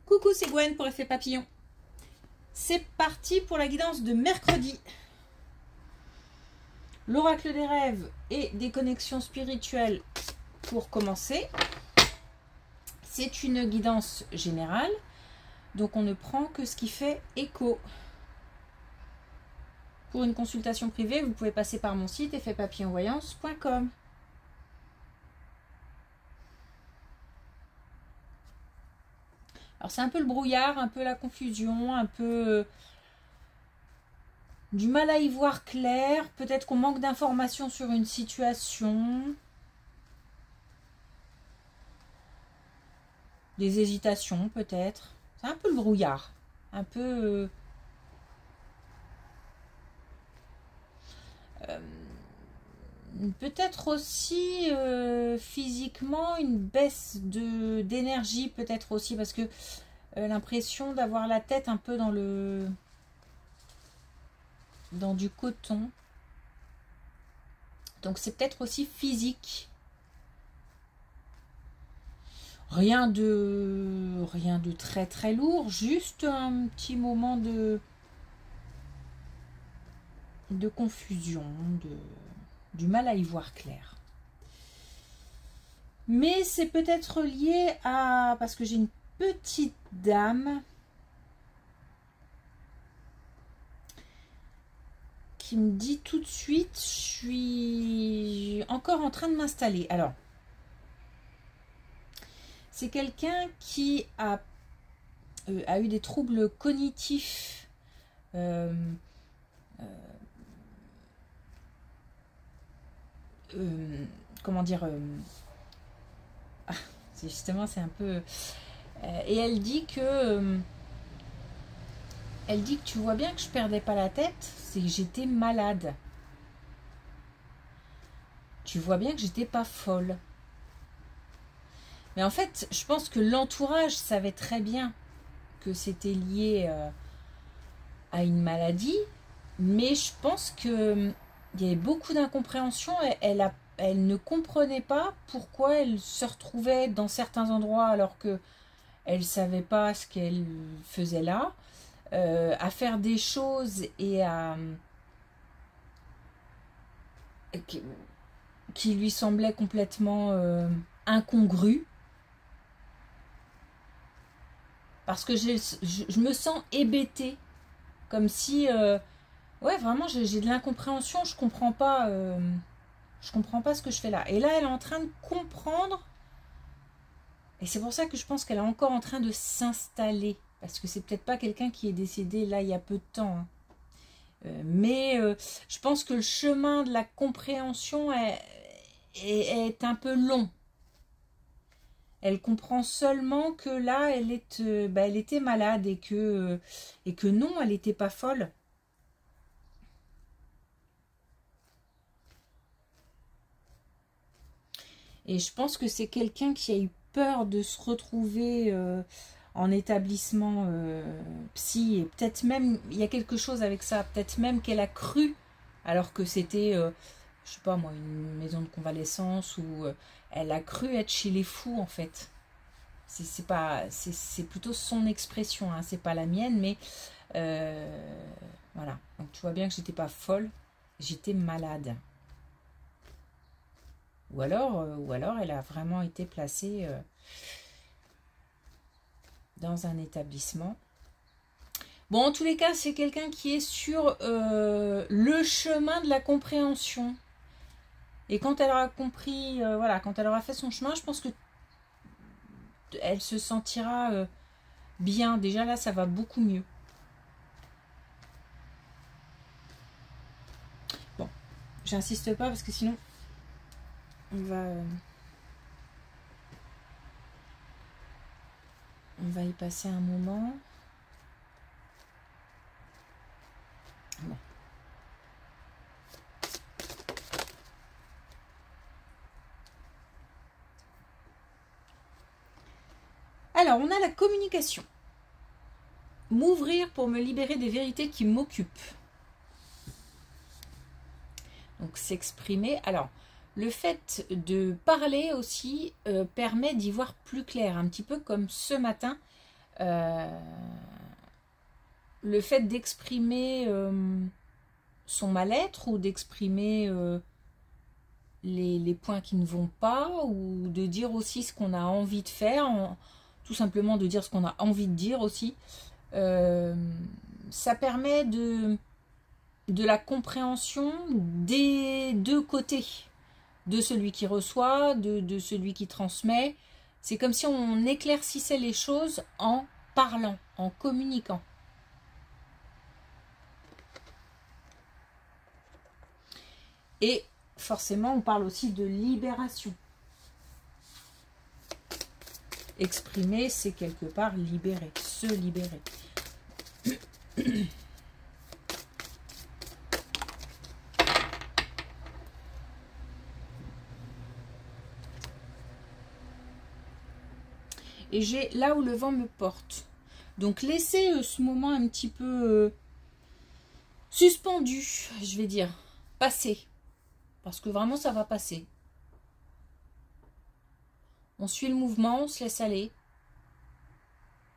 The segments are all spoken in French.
Coucou, c'est Gwen pour Effet Papillon. C'est parti pour la guidance de mercredi. L'oracle des rêves et des connexions spirituelles pour commencer. C'est une guidance générale, donc on ne prend que ce qui fait écho. Pour une consultation privée, vous pouvez passer par mon site effetpapillonvoyance.com. Alors c'est un peu le brouillard, un peu la confusion, un peu du mal à y voir clair. Peut-être qu'on manque d'informations sur une situation. Des hésitations peut-être. C'est un peu le brouillard. Un peu... peut-être aussi physiquement une baisse d'énergie, peut-être aussi parce que l'impression d'avoir la tête un peu dans du coton. Donc c'est peut-être aussi physique. Rien de très très lourd, juste un petit moment de confusion, du mal à y voir clair. Mais c'est peut-être lié à... Parce que j'ai une petite dame qui me dit tout de suite, je suis encore en train de m'installer. Alors, c'est quelqu'un qui a eu des troubles cognitifs, comment dire, justement c'est un peu et elle dit que tu vois bien que je perdais pas la tête, c'est que j'étais malade, tu vois bien que j'étais pas folle. Mais en fait je pense que l'entourage savait très bien que c'était lié à une maladie, mais je pense que il y avait beaucoup d'incompréhension. Elle ne comprenait pas pourquoi elle se retrouvait dans certains endroits alors que elle savait pas ce qu'elle faisait là, à faire des choses et qui lui semblaient complètement incongrues. Parce que je me sens hébétée, comme si ouais, vraiment j'ai de l'incompréhension, je comprends pas ce que je fais là. Et là elle est en train de comprendre, et c'est pour ça que je pense qu'elle est encore en train de s'installer, parce que c'est peut-être pas quelqu'un qui est décédé là il y a peu de temps, hein. Mais je pense que le chemin de la compréhension est un peu long. Elle comprend seulement que là elle était malade et que non, elle n'était pas folle. Et je pense que c'est quelqu'un qui a eu peur de se retrouver en établissement psy. Et peut-être même, il y a quelque chose avec ça. Peut-être même qu'elle a cru, alors que c'était, je sais pas moi, une maison de convalescence, ou elle a cru être chez les fous en fait. C'est plutôt son expression, hein, c'est pas la mienne, mais voilà. Donc tu vois bien que j'étais pas folle, j'étais malade. Ou alors elle a vraiment été placée dans un établissement. Bon, en tous les cas, c'est quelqu'un qui est sur le chemin de la compréhension. Et quand elle aura compris, voilà, quand elle aura fait son chemin, je pense que elle se sentira bien. Déjà là, ça va beaucoup mieux. Bon, j'insiste pas parce que sinon... On va y passer un moment. Bon. Alors, on a la communication. M'ouvrir pour me libérer des vérités qui m'occupent. Donc, s'exprimer. Alors, le fait de parler aussi permet d'y voir plus clair. Un petit peu comme ce matin, Le fait d'exprimer son mal-être ou d'exprimer les points qui ne vont pas, ou de dire aussi ce qu'on a envie de faire, tout simplement de dire ce qu'on a envie de dire aussi, ça permet de la compréhension des deux côtés, de celui qui reçoit, de celui qui transmet. C'est comme si on éclaircissait les choses en parlant, en communiquant. Et forcément, on parle aussi de libération. Exprimer, c'est quelque part libérer, se libérer. Et j'ai là où le vent me porte. Donc laissez ce moment un petit peu suspendu, je vais dire, passer. Parce que vraiment ça va passer. On suit le mouvement, on se laisse aller.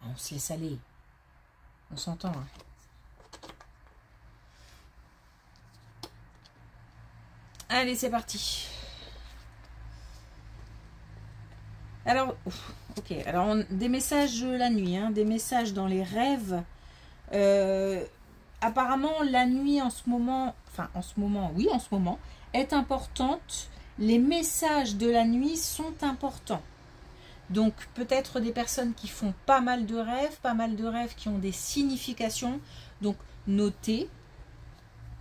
On se laisse aller. On s'entend. Hein. Allez, c'est parti. Alors, ok. Alors, des messages la nuit, hein, des messages dans les rêves. Apparemment, la nuit en ce moment, oui, en ce moment, est importante. Les messages de la nuit sont importants. Donc, peut-être des personnes qui font pas mal de rêves qui ont des significations. Donc, notez.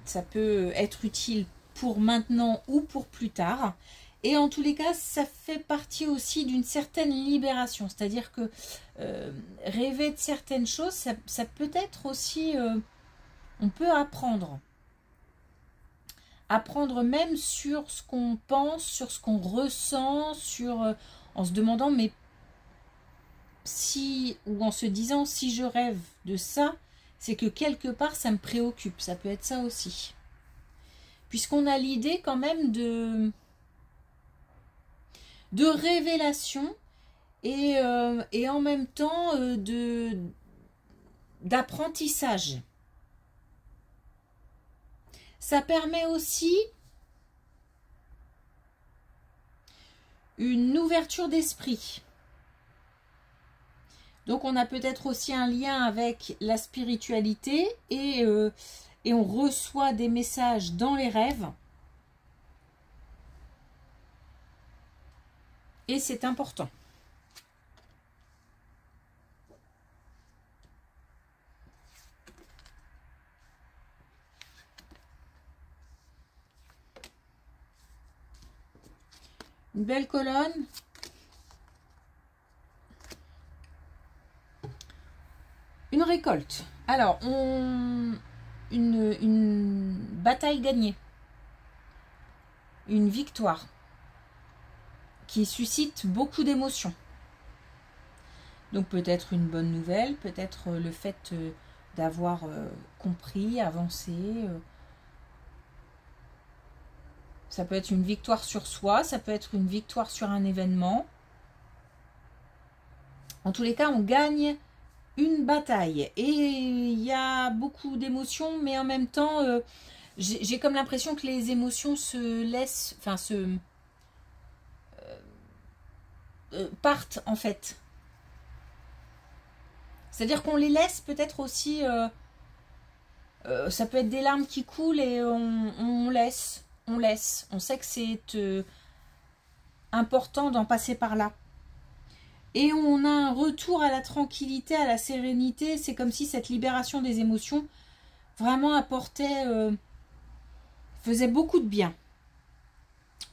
Ça peut être utile pour maintenant ou pour plus tard. Et en tous les cas, ça fait partie aussi d'une certaine libération. C'est-à-dire que rêver de certaines choses, ça peut être aussi... on peut apprendre. Apprendre même sur ce qu'on pense, sur ce qu'on ressent, en se demandant, mais si... Ou en se disant, si je rêve de ça, c'est que quelque part, ça me préoccupe. Ça peut être ça aussi. Puisqu'on a l'idée quand même de révélation et en même temps d'apprentissage. Ça permet aussi une ouverture d'esprit. Donc on a peut-être aussi un lien avec la spiritualité et on reçoit des messages dans les rêves. Et c'est important. Une belle colonne. Une récolte. Alors, une bataille gagnée. Une victoire. Qui suscite beaucoup d'émotions. Donc peut-être une bonne nouvelle, peut-être le fait d'avoir compris, avancé. Ça peut être une victoire sur soi, ça peut être une victoire sur un événement. En tous les cas, on gagne une bataille. Et il y a beaucoup d'émotions, mais en même temps, j'ai comme l'impression que les émotions se laissent, enfin partent en fait. C'est-à-dire qu'on les laisse peut-être aussi, ça peut être des larmes qui coulent et on laisse. On sait que c'est important d'en passer par là. Et on a un retour à la tranquillité, à la sérénité. C'est comme si cette libération des émotions vraiment apportait, faisait beaucoup de bien.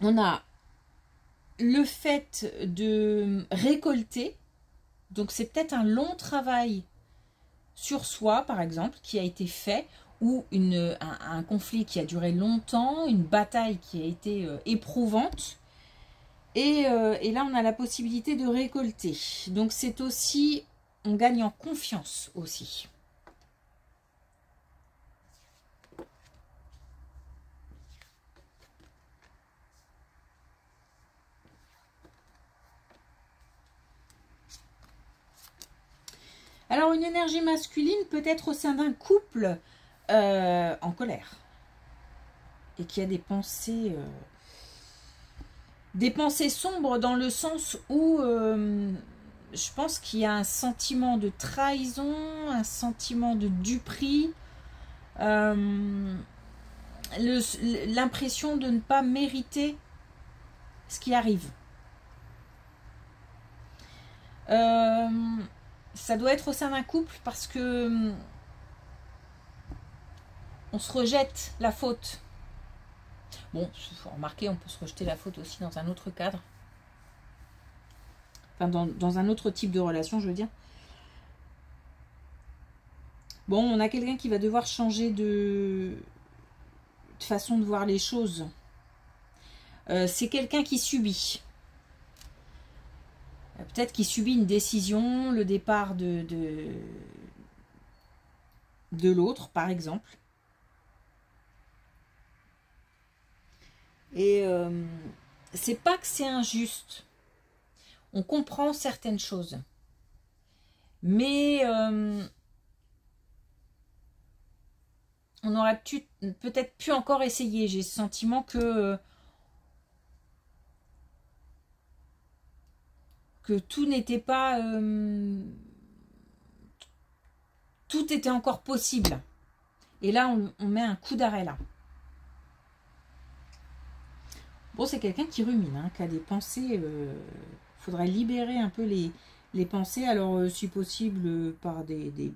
On a le fait de récolter. Donc c'est peut-être un long travail sur soi, par exemple, qui a été fait, ou un conflit qui a duré longtemps, une bataille qui a été éprouvante. Et là, on a la possibilité de récolter. Donc c'est aussi, on gagne en confiance aussi. Alors, une énergie masculine peut être au sein d'un couple en colère. Et qui a des pensées sombres dans le sens où je pense qu'il y a un sentiment de trahison, un sentiment de duperie, l'impression de ne pas mériter ce qui arrive. Ça doit être au sein d'un couple parce que on se rejette la faute. Bon, il faut remarquer, on peut se rejeter la faute aussi dans un autre cadre. Enfin, dans un autre type de relation, je veux dire. Bon, on a quelqu'un qui va devoir changer de façon de voir les choses. C'est quelqu'un qui subit. Peut-être qu'il subit une décision, le départ de l'autre, par exemple. Et c'est pas que c'est injuste. On comprend certaines choses. Mais on aurait peut-être pu encore essayer. J'ai ce sentiment que tout n'était pas... tout était encore possible. Et là, on met un coup d'arrêt là. Bon, c'est quelqu'un qui rumine, hein, qui a des pensées. Faudrait libérer un peu les pensées. Alors, si possible, par des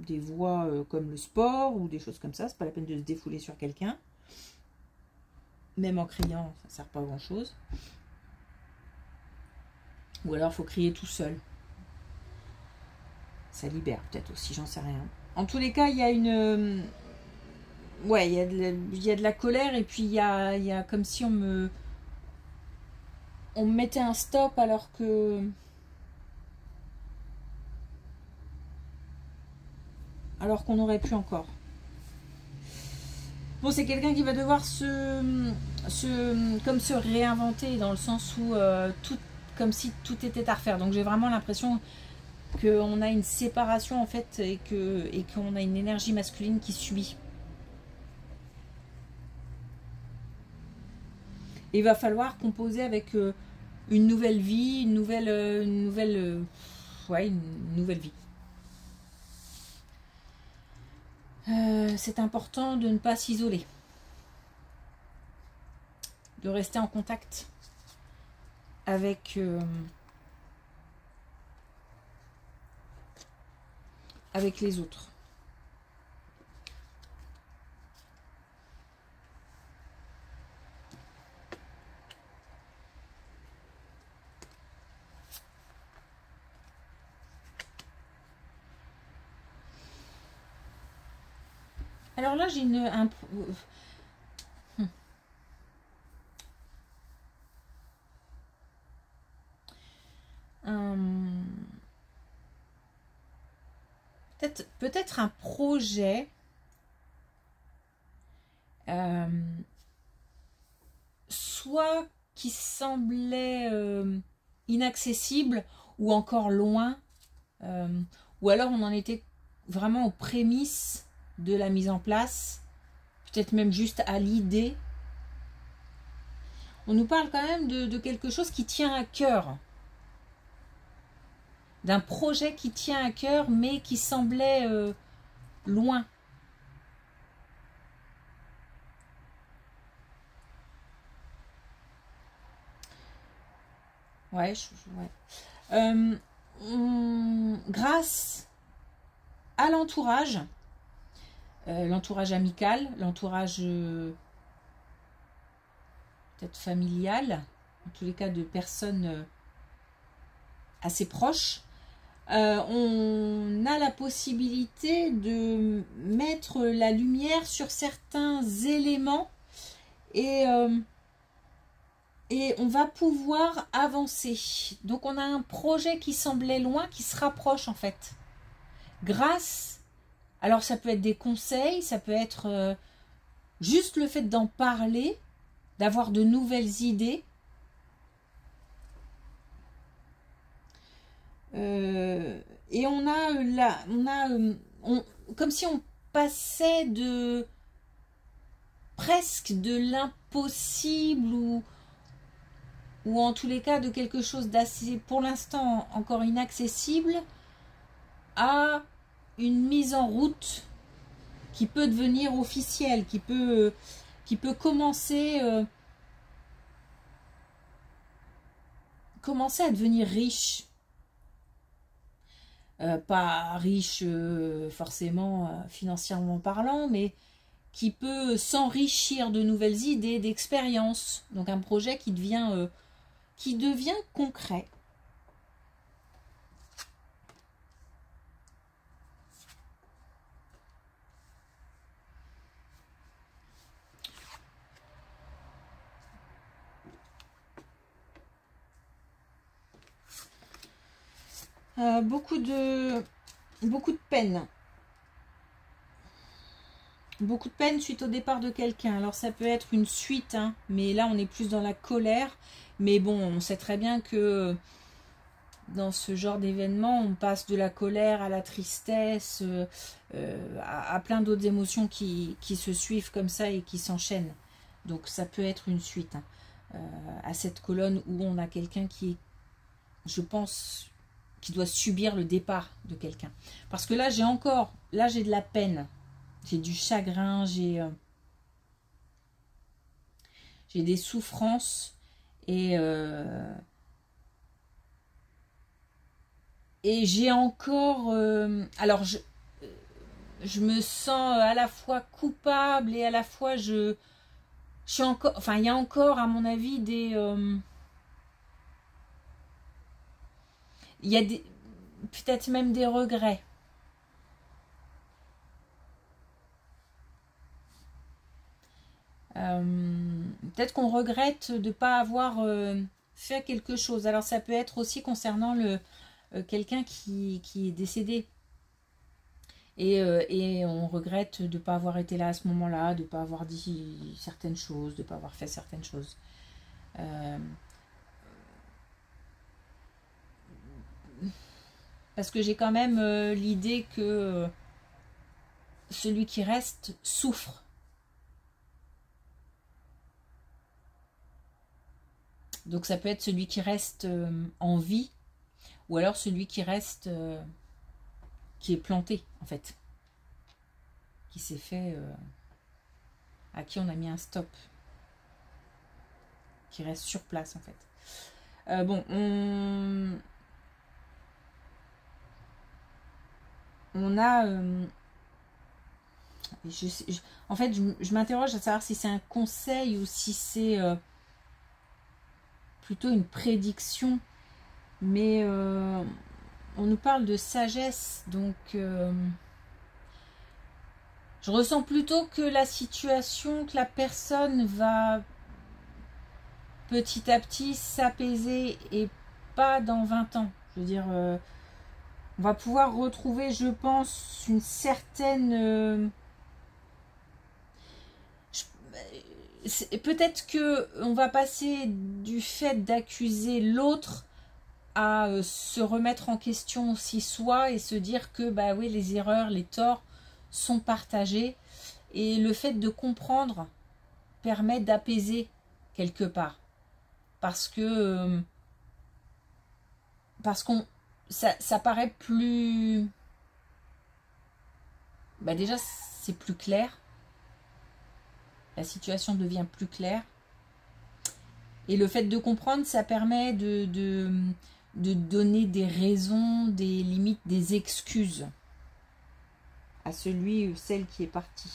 voies comme le sport ou des choses comme ça. C'est pas la peine de se défouler sur quelqu'un. Même en criant, ça sert pas à grand chose. Ou alors, faut crier tout seul. Ça libère peut-être aussi, j'en sais rien. En tous les cas, il y a une... ouais, il y a de la colère et puis il y a comme si on me mettait un stop alors que... alors qu'on aurait pu encore. Bon, c'est quelqu'un qui va devoir se réinventer dans le sens où tout, comme si tout était à refaire. Donc j'ai vraiment l'impression qu'on a une séparation en fait et qu'on a une énergie masculine qui subit. Et il va falloir composer avec une nouvelle vie, une nouvelle vie. C'est important de ne pas s'isoler, de rester en contact avec les autres. Alors là, j'ai peut-être un projet soit qui semblait inaccessible ou encore loin, ou alors on en était vraiment aux prémices de la mise en place, peut-être même juste à l'idée. On nous parle quand même de quelque chose qui tient à cœur, d'un projet qui tient à cœur mais qui semblait loin. Ouais, grâce à l'entourage, l'entourage amical, l'entourage peut-être familial, en tous les cas de personnes assez proches, on a la possibilité de mettre la lumière sur certains éléments et on va pouvoir avancer. Donc on a un projet qui semblait loin, qui se rapproche en fait. Grâce, alors ça peut être des conseils, ça peut être juste le fait d'en parler, d'avoir de nouvelles idées. Et on a là, comme si on passait de presque de l'impossible ou en tous les cas de quelque chose d'assez, pour l'instant, encore inaccessible, à une mise en route qui peut devenir officielle, qui peut commencer à devenir riche. Pas riche forcément financièrement parlant, mais qui peut s'enrichir de nouvelles idées, d'expériences. Donc un projet qui devient concret. Beaucoup de peine. Beaucoup de peine suite au départ de quelqu'un. Alors ça peut être une suite, hein, mais là on est plus dans la colère. Mais bon, on sait très bien que dans ce genre d'événement, on passe de la colère à la tristesse, à plein d'autres émotions qui se suivent comme ça et qui s'enchaînent. Donc ça peut être une suite, hein, à cette colonne où on a quelqu'un qui est, je pense, qui doit subir le départ de quelqu'un. Parce que là, j'ai de la peine, j'ai du chagrin, j'ai des souffrances et j'ai encore... alors, je me sens à la fois coupable et à la fois je suis encore... Enfin, il y a encore, à mon avis, des... il y a peut-être même des regrets. Peut-être qu'on regrette de ne pas avoir fait quelque chose. Alors ça peut être aussi concernant quelqu'un qui est décédé. Et on regrette de ne pas avoir été là à ce moment-là, de ne pas avoir dit certaines choses, de ne pas avoir fait certaines choses. Parce que j'ai quand même l'idée que celui qui reste souffre. Donc ça peut être celui qui reste en vie, ou alors celui qui reste, qui est planté en fait, qui s'est fait, à qui on a mis un stop, qui reste sur place en fait. Bon, on a... en fait, je m'interroge à savoir si c'est un conseil ou si c'est plutôt une prédiction. Mais on nous parle de sagesse, donc je ressens plutôt que la situation, que la personne va petit à petit s'apaiser et pas dans 20 ans. Je veux dire... on va pouvoir retrouver, je pense, une certaine... peut-être que on va passer du fait d'accuser l'autre à se remettre en question aussi soi et se dire que, bah oui, les erreurs, les torts sont partagés. Et le fait de comprendre permet d'apaiser quelque part. Parce que... parce qu'on... ça paraît plus... Bah déjà, c'est plus clair. La situation devient plus claire. Et le fait de comprendre, ça permet de donner des raisons, des limites, des excuses à celui ou celle qui est parti.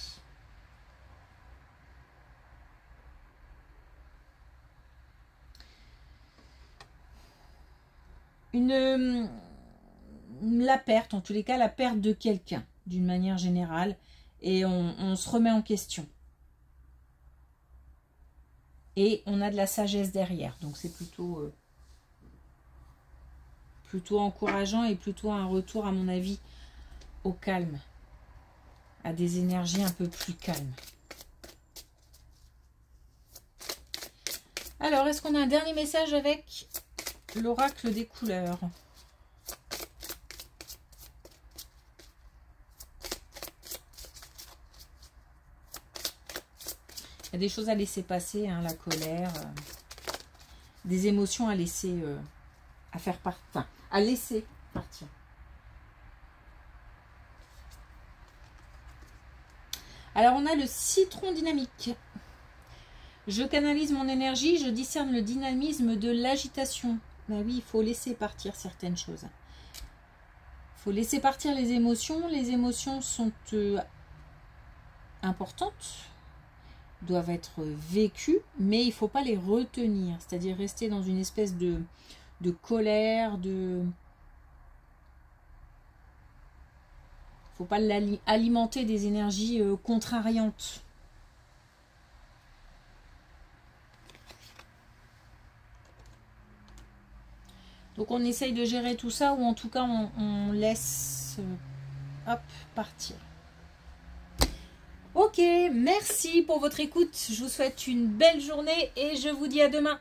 La perte, en tous les cas, la perte de quelqu'un, d'une manière générale, et on se remet en question. Et on a de la sagesse derrière, donc c'est plutôt encourageant et plutôt un retour, à mon avis, au calme, à des énergies un peu plus calmes. Alors, est-ce qu'on a un dernier message avec l'oracle des couleurs ? y a des choses à laisser passer, hein, la colère, des émotions à laisser, à faire partir, enfin, à laisser partir. Alors, on a le citron dynamique. Je canalise mon énergie, je discerne le dynamisme de l'agitation. Ben oui, il faut laisser partir certaines choses. Il faut laisser partir les émotions. Les émotions sont importantes, doivent être vécues, mais il ne faut pas les retenir. C'est-à-dire rester dans une espèce de colère, de... Il ne faut pas alimenter des énergies contrariantes. Donc on essaye de gérer tout ça, ou en tout cas on laisse hop, partir. Ok, merci pour votre écoute. Je vous souhaite une belle journée et je vous dis à demain.